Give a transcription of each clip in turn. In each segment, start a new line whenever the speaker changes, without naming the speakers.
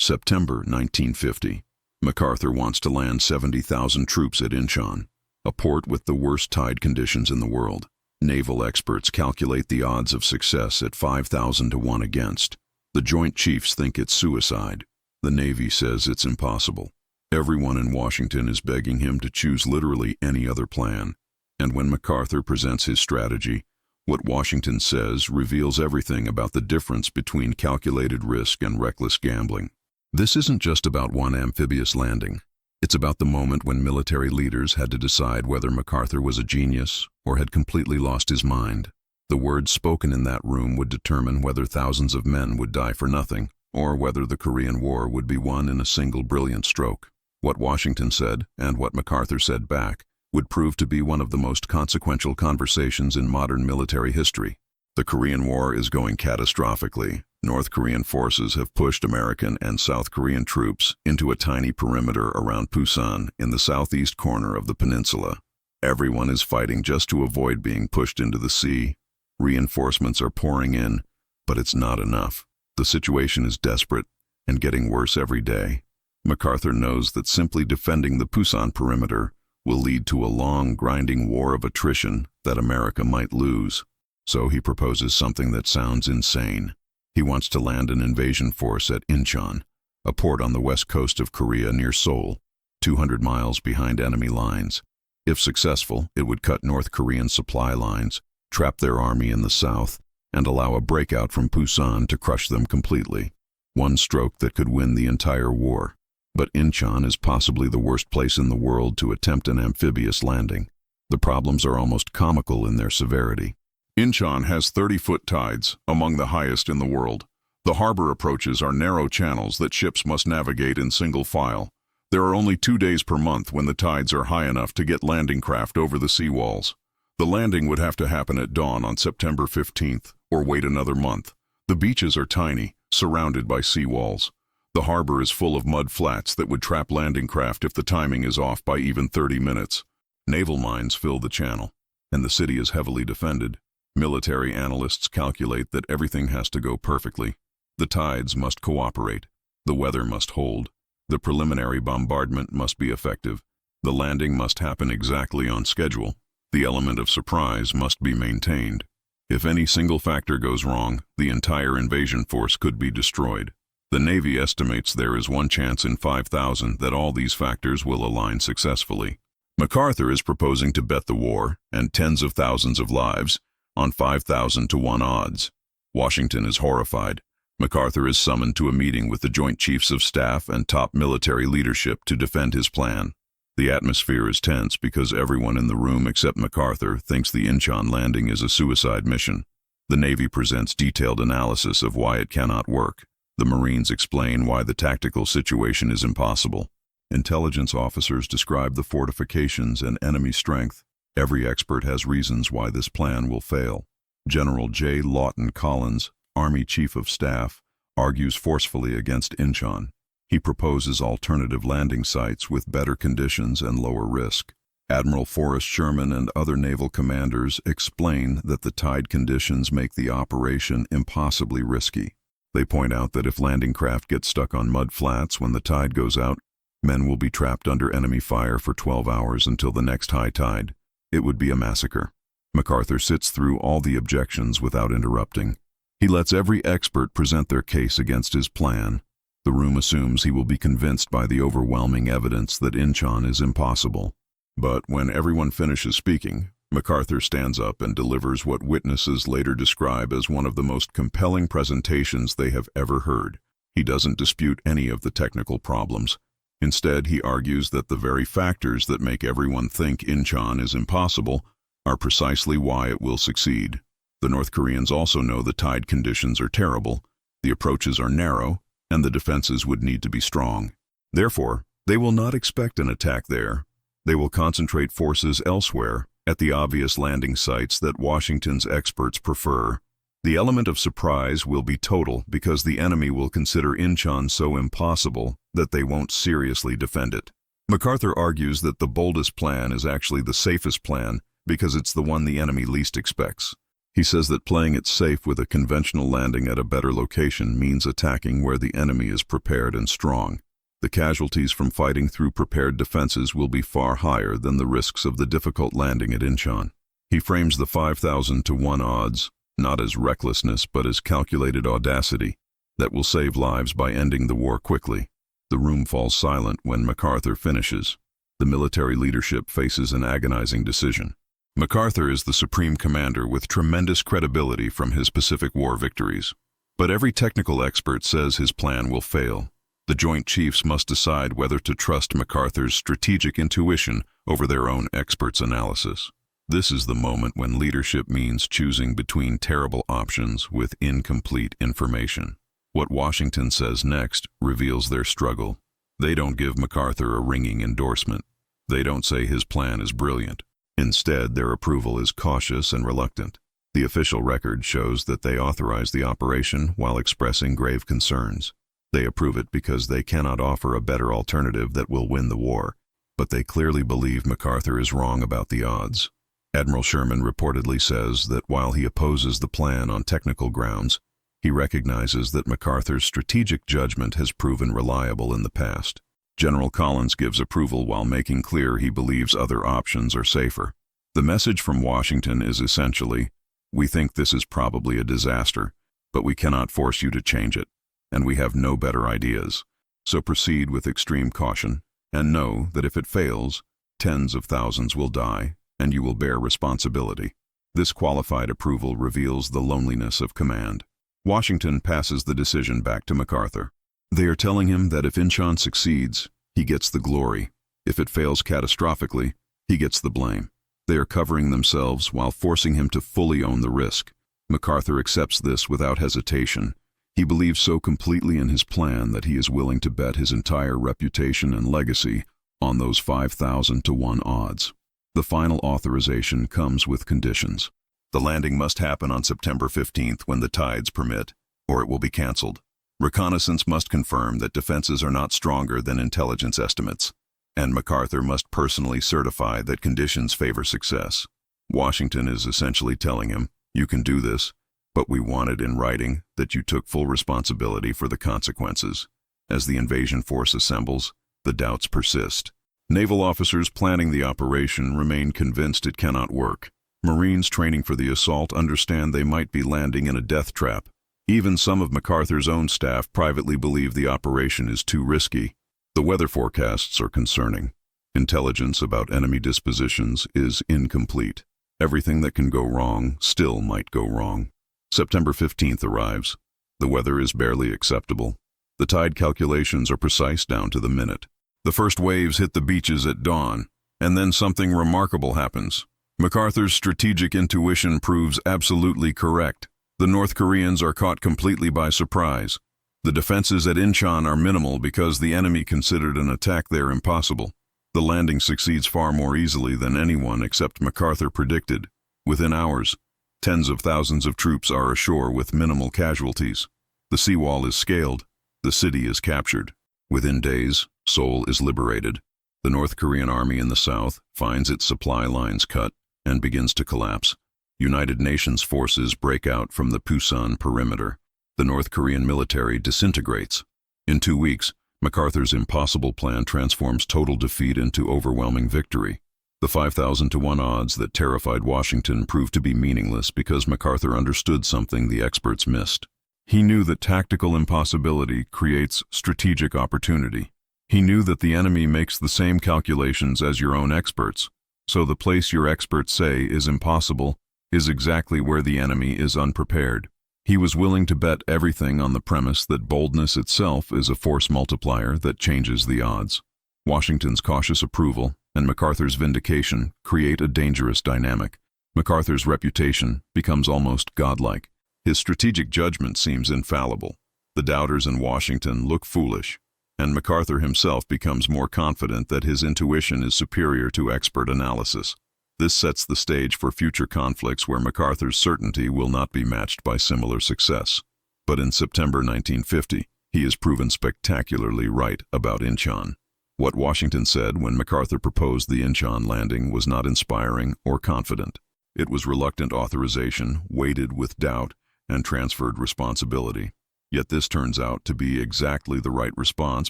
September 1950. MacArthur wants to land 70,000 troops at Inchon, a port with the worst tide conditions in the world. Naval experts calculate the odds of success at 5,000 to 1 against. The Joint Chiefs think it's suicide. The Navy says it's impossible. Everyone in Washington is begging him to choose literally any other plan. And when MacArthur presents his strategy, what Washington says reveals everything about the difference between calculated risk and reckless gambling. This isn't just about one amphibious landing. It's about the moment when military leaders had to decide whether MacArthur was a genius or had completely lost his mind. The words spoken in that room would determine whether thousands of men would die for nothing, or whether the Korean War would be won in a single brilliant stroke. What Washington said, and what MacArthur said back, would prove to be one of the most consequential conversations in modern military history. The Korean War is going catastrophically. North Korean forces have pushed American and South Korean troops into a tiny perimeter around Pusan in the southeast corner of the peninsula. Everyone is fighting just to avoid being pushed into the sea. Reinforcements are pouring in, but it's not enough. The situation is desperate and getting worse every day. MacArthur knows that simply defending the Pusan perimeter will lead to a long, grinding war of attrition that America might lose. So he proposes something that sounds insane. He wants to land an invasion force at Inchon, a port on the west coast of Korea near Seoul, 200 miles behind enemy lines. If successful, it would cut North Korean supply lines, trap their army in the south, and allow a breakout from Pusan to crush them completely. One stroke that could win the entire war. But Inchon is possibly the worst place in the world to attempt an amphibious landing. The problems are almost comical in their severity.
Inchon has 30-foot tides, among the highest in the world. The harbor approaches are narrow channels that ships must navigate in single file. There are only 2 days per month when the tides are high enough to get landing craft over the seawalls. The landing would have to happen at dawn on September 15th, or wait another month. The beaches are tiny, surrounded by seawalls. The harbor is full of mud flats that would trap landing craft if the timing is off by even 30 minutes. Naval mines fill the channel, and the city is heavily defended. Military analysts calculate that everything has to go perfectly. The tides must cooperate. The weather must hold. The preliminary bombardment must be effective. The landing must happen exactly on schedule. The element of surprise must be maintained. If any single factor goes wrong, the entire invasion force could be destroyed. The Navy estimates there is 1 chance in 5,000 that all these factors will align successfully. MacArthur is proposing to bet the war, and tens of thousands of lives, on 5,000 to 1 odds. Washington is horrified. MacArthur is summoned to a meeting with the Joint Chiefs of Staff and top military leadership to defend his plan. The atmosphere is tense because everyone in the room except MacArthur thinks the Inchon landing is a suicide mission. The Navy presents detailed analysis of why it cannot work. The Marines explain why the tactical situation is impossible. Intelligence officers describe the fortifications and enemy strength. Every expert has reasons why this plan will fail. General J. Lawton Collins, Army Chief of Staff, argues forcefully against Inchon. He proposes alternative landing sites with better conditions and lower risk. Admiral Forrest Sherman and other naval commanders explain that the tide conditions make the operation impossibly risky. They point out that if landing craft get stuck on mud flats when the tide goes out, men will be trapped under enemy fire for 12 hours until the next high tide. It would be a massacre. MacArthur sits through all the objections without interrupting. He lets every expert present their case against his plan. The room assumes he will be convinced by the overwhelming evidence that Inchon is impossible. But when everyone finishes speaking, MacArthur stands up and delivers what witnesses later describe as one of the most compelling presentations they have ever heard. He doesn't dispute any of the technical problems. Instead, he argues that the very factors that make everyone think Inchon is impossible are precisely why it will succeed. The North Koreans also know the tide conditions are terrible, the approaches are narrow, and the defenses would need to be strong. Therefore, they will not expect an attack there. They will concentrate forces elsewhere, at the obvious landing sites that Washington's experts prefer. The element of surprise will be total because the enemy will consider Inchon so impossible that they won't seriously defend it. MacArthur argues that the boldest plan is actually the safest plan because it's the one the enemy least expects. He says that playing it safe with a conventional landing at a better location means attacking where the enemy is prepared and strong. The casualties from fighting through prepared defenses will be far higher than the risks of the difficult landing at Inchon. He frames the 5,000 to 1 odds, not as recklessness but as calculated audacity, that will save lives by ending the war quickly. The room falls silent when MacArthur finishes. The military leadership faces an agonizing decision. MacArthur is the supreme commander with tremendous credibility from his Pacific War victories. But every technical expert says his plan will fail. The Joint Chiefs must decide whether to trust MacArthur's strategic intuition over their own experts' analysis. This is the moment when leadership means choosing between terrible options with incomplete information. What Washington says next reveals their struggle. They don't give MacArthur a ringing endorsement. They don't say his plan is brilliant. Instead, their approval is cautious and reluctant. The official record shows that they authorize the operation while expressing grave concerns. They approve it because they cannot offer a better alternative that will win the war, but they clearly believe MacArthur is wrong about the odds. Admiral Sherman reportedly says that while he opposes the plan on technical grounds, he recognizes that MacArthur's strategic judgment has proven reliable in the past. General Collins gives approval while making clear he believes other options are safer. The message from Washington is essentially, "We think this is probably a disaster, but we cannot force you to change it, and we have no better ideas. So proceed with extreme caution, and know that if it fails, tens of thousands will die, and you will bear responsibility." This qualified approval reveals the loneliness of command. Washington passes the decision back to MacArthur. They are telling him that if Inchon succeeds, he gets the glory. If it fails catastrophically, he gets the blame. They are covering themselves while forcing him to fully own the risk. MacArthur accepts this without hesitation. He believes so completely in his plan that he is willing to bet his entire reputation and legacy on those 5,000 to 1 odds. The final authorization comes with conditions. The landing must happen on September 15th when the tides permit, or it will be canceled. Reconnaissance must confirm that defenses are not stronger than intelligence estimates, and MacArthur must personally certify that conditions favor success. Washington is essentially telling him, "You can do this, but we want it in writing that you took full responsibility for the consequences." As the invasion force assembles, the doubts persist. Naval officers planning the operation remain convinced it cannot work. Marines training for the assault understand they might be landing in a death trap. Even some of MacArthur's own staff privately believe the operation is too risky. The weather forecasts are concerning. Intelligence about enemy dispositions is incomplete. Everything that can go wrong still might go wrong. September 15th arrives. The weather is barely acceptable. The tide calculations are precise down to the minute. The first waves hit the beaches at dawn, and then something remarkable happens. MacArthur's strategic intuition proves absolutely correct. The North Koreans are caught completely by surprise. The defenses at Inchon are minimal because the enemy considered an attack there impossible. The landing succeeds far more easily than anyone except MacArthur predicted. Within hours, tens of thousands of troops are ashore with minimal casualties. The seawall is scaled. The city is captured. Within days, Seoul is liberated. The North Korean army in the south finds its supply lines cut and begins to collapse. United Nations forces break out from the Pusan perimeter. The North Korean military disintegrates. In 2 weeks, MacArthur's impossible plan transforms total defeat into overwhelming victory. The 5,000 to 1 odds that terrified Washington proved to be meaningless because MacArthur understood something the experts missed. He knew that tactical impossibility creates strategic opportunity. He knew that the enemy makes the same calculations as your own experts, so the place your experts say is impossible is exactly where the enemy is unprepared. He was willing to bet everything on the premise that boldness itself is a force multiplier that changes the odds. Washington's cautious approval and MacArthur's vindication create a dangerous dynamic. MacArthur's reputation becomes almost godlike. His strategic judgment seems infallible. The doubters in Washington look foolish, and MacArthur himself becomes more confident that his intuition is superior to expert analysis. This sets the stage for future conflicts where MacArthur's certainty will not be matched by similar success. But in September 1950, he is proven spectacularly right about Inchon. What Washington said when MacArthur proposed the Inchon landing was not inspiring or confident. It was reluctant authorization, weighted with doubt, and transferred responsibility. Yet this turns out to be exactly the right response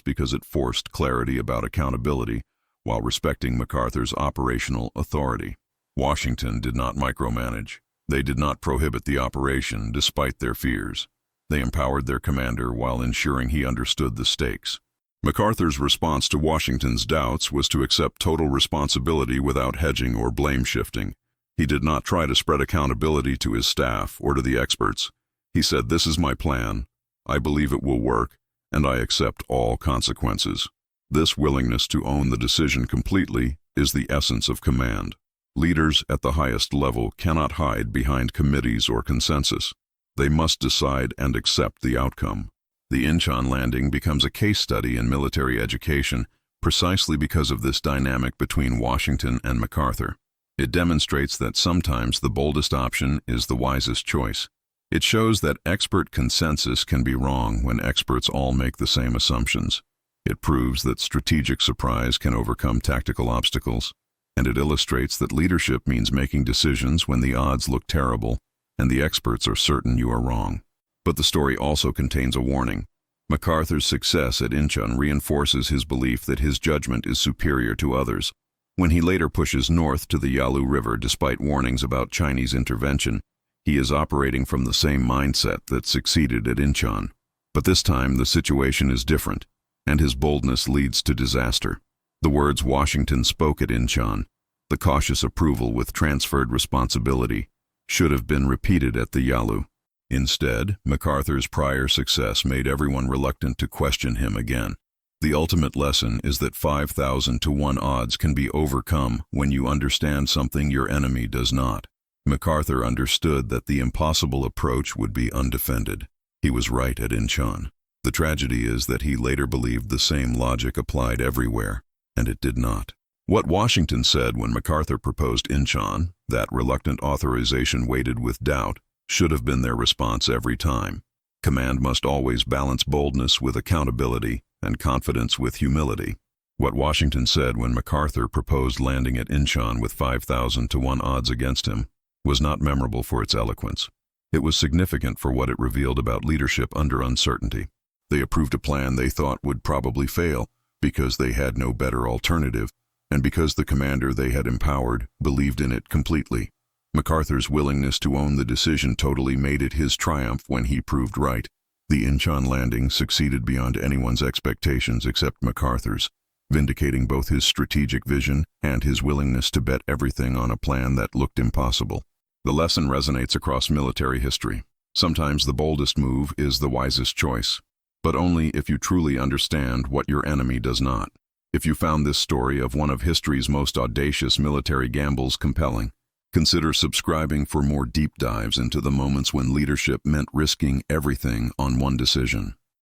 because it forced clarity about accountability while respecting MacArthur's operational authority. Washington did not micromanage. They did not prohibit the operation despite their fears. They empowered their commander while ensuring he understood the stakes. MacArthur's response to Washington's doubts was to accept total responsibility without hedging or blame shifting. He did not try to spread accountability to his staff or to the experts. He said, "This is my plan. I believe it will work, and I accept all consequences." This willingness to own the decision completely is the essence of command. Leaders at the highest level cannot hide behind committees or consensus. They must decide and accept the outcome. The Inchon landing becomes a case study in military education precisely because of this dynamic between Washington and MacArthur. It demonstrates that sometimes the boldest option is the wisest choice. It shows that expert consensus can be wrong when experts all make the same assumptions. It proves that strategic surprise can overcome tactical obstacles. And it illustrates that leadership means making decisions when the odds look terrible and the experts are certain you are wrong. But the story also contains a warning. MacArthur's success at Inchon reinforces his belief that his judgment is superior to others. When he later pushes north to the Yalu River despite warnings about Chinese intervention, he is operating from the same mindset that succeeded at Inchon. But this time the situation is different, and his boldness leads to disaster. The words Washington spoke at Inchon, the cautious approval with transferred responsibility, should have been repeated at the Yalu. Instead, MacArthur's prior success made everyone reluctant to question him again. The ultimate lesson is that 5,000 to 1 odds can be overcome when you understand something your enemy does not. MacArthur understood that the impossible approach would be undefended. He was right at Inchon. The tragedy is that he later believed the same logic applied everywhere, and it did not. What Washington said when MacArthur proposed Inchon, that reluctant authorization weighted with doubt, should have been their response every time. Command must always balance boldness with accountability and confidence with humility. What Washington said when MacArthur proposed landing at Inchon with 5,000 to 1 odds against him was not memorable for its eloquence. It was significant for what it revealed about leadership under uncertainty. They approved a plan they thought would probably fail because they had no better alternative, and because the commander they had empowered believed in it completely. MacArthur's willingness to own the decision totally made it his triumph when he proved right. The Inchon landing succeeded beyond anyone's expectations except MacArthur's, vindicating both his strategic vision and his willingness to bet everything on a plan that looked impossible. The lesson resonates across military history. Sometimes the boldest move is the wisest choice, but only if you truly understand what your enemy does not. If you found this story of one of history's most audacious military gambles compelling, consider subscribing for more deep dives into the moments when leadership meant risking everything on one decision.